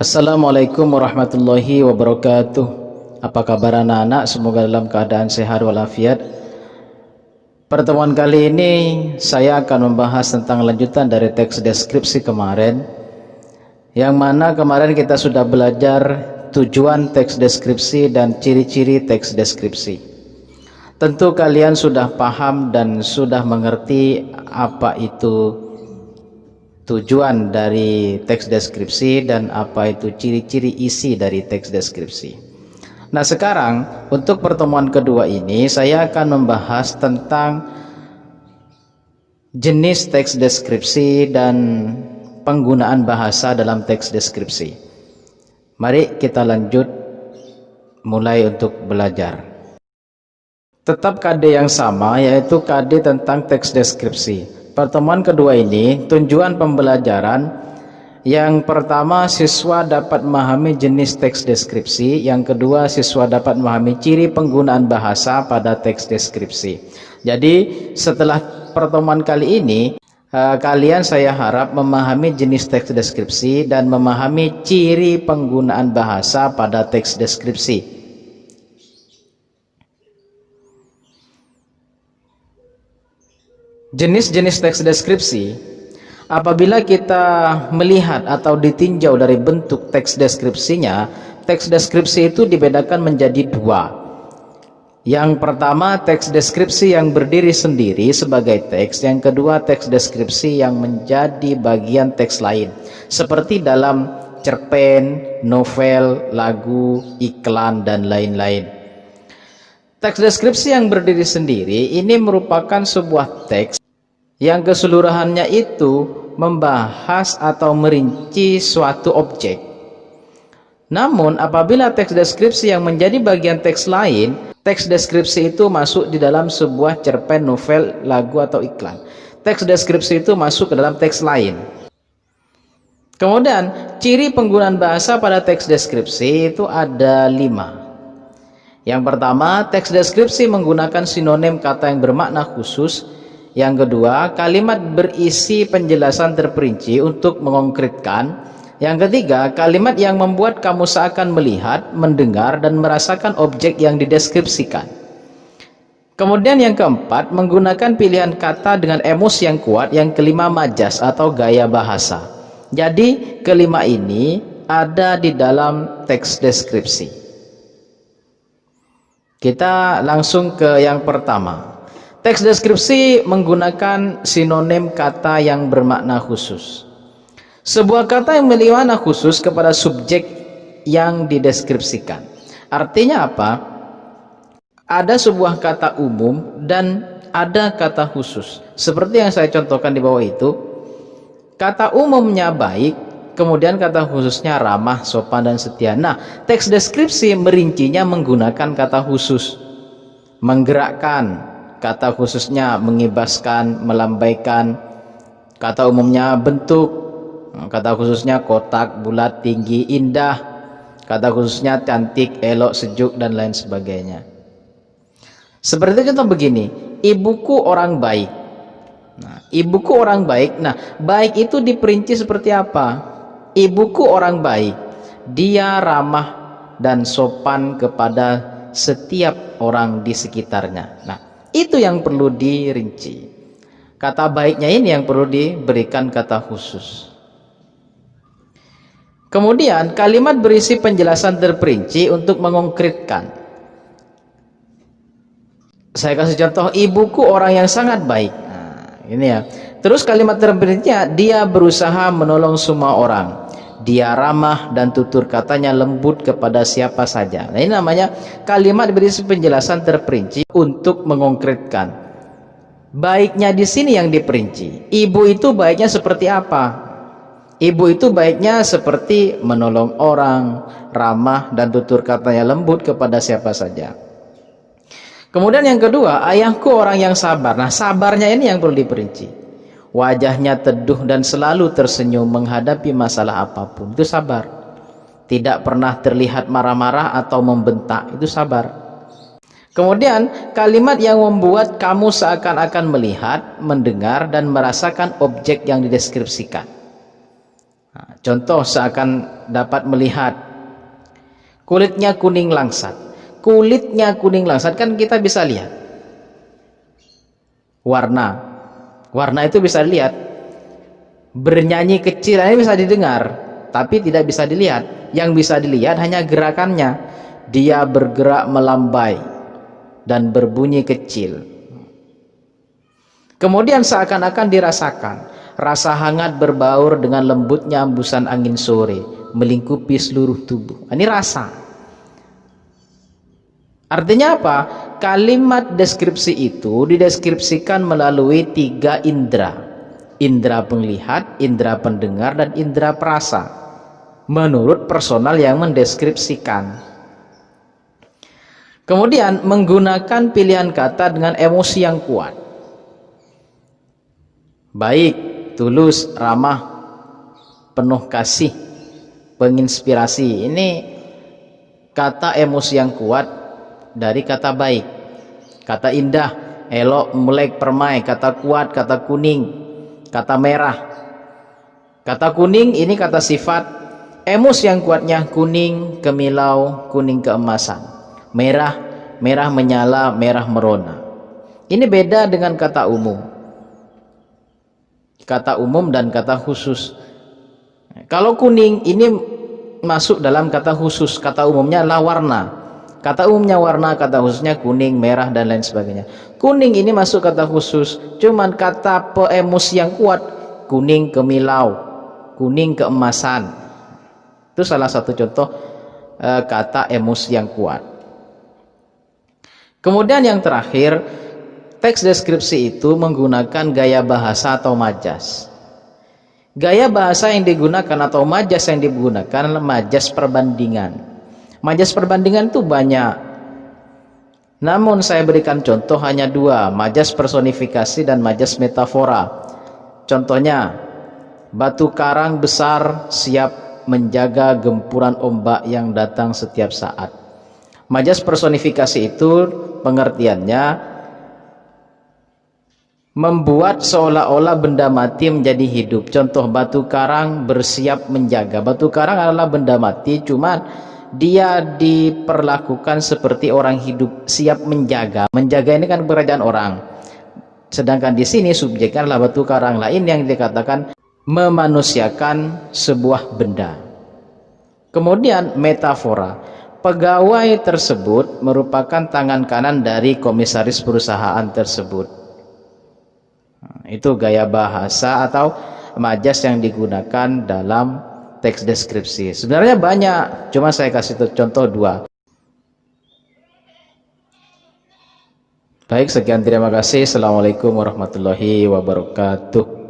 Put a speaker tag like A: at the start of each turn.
A: Assalamualaikum warahmatullahi wabarakatuh. Apa kabar anak-anak? Semoga dalam keadaan sehat walafiat. Pertemuan kali ini saya akan membahas tentang lanjutan dari teks deskripsi kemarin, yang mana kemarin kita sudah belajar tujuan teks deskripsi dan ciri-ciri teks deskripsi. Tentu kalian sudah paham dan sudah mengerti apa itu tujuan dari teks deskripsi dan apa itu ciri-ciri isi dari teks deskripsi. Nah, sekarang untuk pertemuan kedua ini saya akan membahas tentang jenis teks deskripsi dan penggunaan bahasa dalam teks deskripsi. Mari kita lanjut mulai untuk belajar. Tetap KD yang sama, yaitu KD tentang teks deskripsi. Pertemuan kedua ini tujuan pembelajaran. Yang pertama, siswa dapat memahami jenis teks deskripsi. Yang kedua, siswa dapat memahami ciri penggunaan bahasa pada teks deskripsi. Jadi setelah pertemuan kali ini, kalian saya harap memahami jenis teks deskripsi dan memahami ciri penggunaan bahasa pada teks deskripsi. Jenis-jenis teks deskripsi, apabila kita melihat atau ditinjau dari bentuk teks deskripsinya, teks deskripsi itu dibedakan menjadi dua. Yang pertama, teks deskripsi yang berdiri sendiri sebagai teks. Yang kedua, teks deskripsi yang menjadi bagian teks lain, seperti dalam cerpen, novel, lagu, iklan, dan lain-lain. Teks deskripsi yang berdiri sendiri ini merupakan sebuah teks yang keseluruhannya itu membahas atau merinci suatu objek. Namun apabila teks deskripsi yang menjadi bagian teks lain, teks deskripsi itu masuk di dalam sebuah cerpen, novel, lagu, atau iklan. Teks deskripsi itu masuk ke dalam teks lain. Kemudian ciri penggunaan bahasa pada teks deskripsi itu ada 5. Yang pertama, teks deskripsi menggunakan sinonim kata yang bermakna khusus. Yang kedua, kalimat berisi penjelasan terperinci untuk mengkonkretkan. Yang ketiga, kalimat yang membuat kamu seakan melihat, mendengar, dan merasakan objek yang dideskripsikan. Kemudian yang keempat, menggunakan pilihan kata dengan emosi yang kuat. Yang kelima, majas atau gaya bahasa. Jadi kelima ini ada di dalam teks deskripsi. Kita langsung ke yang pertama. Teks deskripsi menggunakan sinonim kata yang bermakna khusus. Sebuah kata yang memiliki makna khusus kepada subjek yang dideskripsikan. Artinya apa? Ada sebuah kata umum dan ada kata khusus. Seperti yang saya contohkan di bawah itu. Kata umumnya baik, kemudian kata khususnya ramah, sopan, dan setia. Nah, teks deskripsi merincinya menggunakan kata khusus. Menggerakkan, kata khususnya mengibaskan, melambaikan. Kata umumnya bentuk, kata khususnya kotak, bulat, tinggi, indah. Kata khususnya cantik, elok, sejuk, dan lain sebagainya. Seperti contoh begini, ibuku orang baik. Nah, ibuku orang baik. Nah, baik itu diperinci seperti apa? Ibuku orang baik, dia ramah dan sopan kepada setiap orang di sekitarnya. Nah, itu yang perlu dirinci. Kata baiknya ini yang perlu diberikan kata khusus. Kemudian kalimat berisi penjelasan terperinci untuk mengonkretkan. Saya kasih contoh, ibuku orang yang sangat baik. Nah, ini ya. Terus kalimat terperincinya, dia berusaha menolong semua orang. Dia ramah dan tutur katanya lembut kepada siapa saja. Nah, ini namanya kalimat berisi penjelasan terperinci untuk mengonkretkan. Baiknya di sini yang diperinci. Ibu itu baiknya seperti apa? Ibu itu baiknya seperti menolong orang, ramah dan tutur katanya lembut kepada siapa saja. Kemudian yang kedua, ayahku orang yang sabar. Nah, sabarnya ini yang perlu diperinci. Wajahnya teduh dan selalu tersenyum menghadapi masalah apapun. Itu sabar. Tidak pernah terlihat marah-marah atau membentak. Itu sabar. Kemudian kalimat yang membuat kamu seakan-akan melihat, mendengar, dan merasakan objek yang dideskripsikan. Nah, Contoh, seakan dapat melihat kulitnya kuning langsat. Kulitnya kuning langsat kan kita bisa lihat. Warna itu bisa dilihat. Bernyanyi kecil ini bisa didengar, tapi tidak bisa dilihat. Yang bisa dilihat hanya gerakannya. Dia bergerak melambai dan berbunyi kecil. Kemudian seakan-akan dirasakan. Rasa hangat berbaur dengan lembutnya embusan angin sore melingkupi seluruh tubuh. Ini rasa. Artinya apa? Kalimat deskripsi itu dideskripsikan melalui 3 indera. Indera penglihat, indera pendengar, dan indera perasa. Menurut personal yang mendeskripsikan. Kemudian menggunakan pilihan kata dengan emosi yang kuat. Baik, tulus, ramah, penuh kasih, penginspirasi. Ini kata emosi yang kuat dari kata baik. Kata indah, elok, melek, permai. Kata kuat, kata kuning, kata merah. Kata kuning ini kata sifat. Emosi yang kuatnya kuning, kemilau, kuning keemasan. Merah, merah menyala, merah merona. Ini beda dengan kata umum. Kata umum dan kata khusus. Kalau kuning ini masuk dalam kata khusus. Kata umumnya adalah warna. Kata umumnya warna, kata khususnya kuning, merah, dan lain sebagainya. Kuning ini masuk kata khusus. Cuman kata emosi yang kuat, kuning kemilau, kuning keemasan. Itu salah satu contoh kata emosi yang kuat. Kemudian yang terakhir, teks deskripsi itu menggunakan gaya bahasa atau majas. Gaya bahasa yang digunakan atau majas yang digunakan adalah majas perbandingan. Majas perbandingan itu banyak. Namun saya berikan contoh hanya 2, majas personifikasi dan majas metafora. Contohnya, batu karang besar siap menjaga gempuran ombak yang datang setiap saat. Majas personifikasi itu pengertiannya membuat seolah-olah benda mati menjadi hidup. Contoh, batu karang bersiap menjaga. Batu karang adalah benda mati, cuman dia diperlakukan seperti orang hidup, siap menjaga. Menjaga ini kan pekerjaan orang. Sedangkan di sini subjeknya adalah batu karang. Lain yang dikatakan memanusiakan sebuah benda. Kemudian metafora. Pegawai tersebut merupakan tangan kanan dari komisaris perusahaan tersebut. Itu gaya bahasa atau majas yang digunakan dalam teks deskripsi. Sebenarnya banyak, cuma saya kasih contoh 2. Baik, sekian, terima kasih. Assalamualaikum warahmatullahi wabarakatuh.